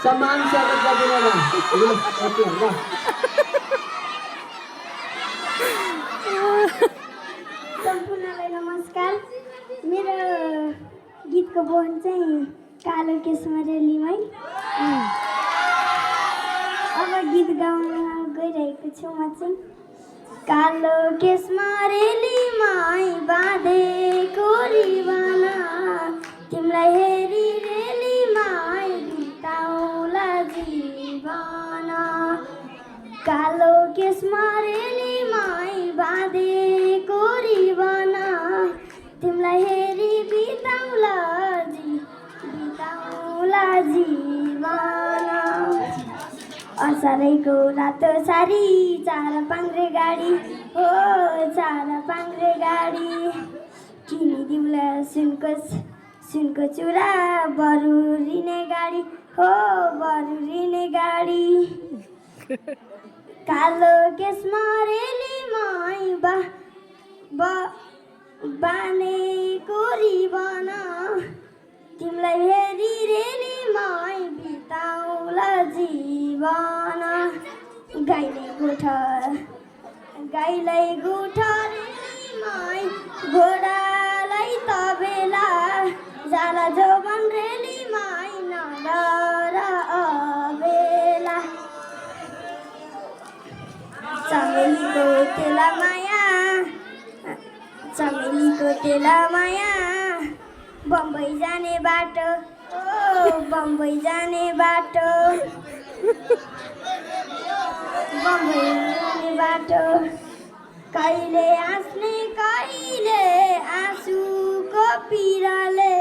सम्मान स्वागत गरिदिनु ल। सम्पूर्णलाई नमस्कार। मेरो गीतको बोल चाहिँ कालो केसमा रेलीमै। अब गीत गाउन गइरहेको छु म चाहिँ। कालो केसमा रेलीमै बाँधेको रिबना, तिमीलाई हेरी रेलीमै बिताउला जीवन। कालो केसमा रेलीमै बाँधेको रिबना, तिमीलाई हेरी बिताउला जीवन। असारैको रातो सारी, चार पाङ्ग्रे गाडी हो, चार पाङ्ग्रे गाडी। किनिदिउँला सुनको चुरा, बरुरिने गाडी हो, बरुरिने गाडी। कालो केसमा रेलीमै बाँधेको रिबना, तिमीलाई हेरी रेलीमै बिताउला जीवन। गाईलाई गोठ रेलीमै, घोडालाई तबेला, जाला जोबन रेलीमै नडर अबेला। चमेलीको तेला माया, बम्बई जाने बाटो ओ, बम्बई जाने बाटो, बम्बई जाने बाटो। कहिले हाँस्ने कहिले आँसुको पिराले,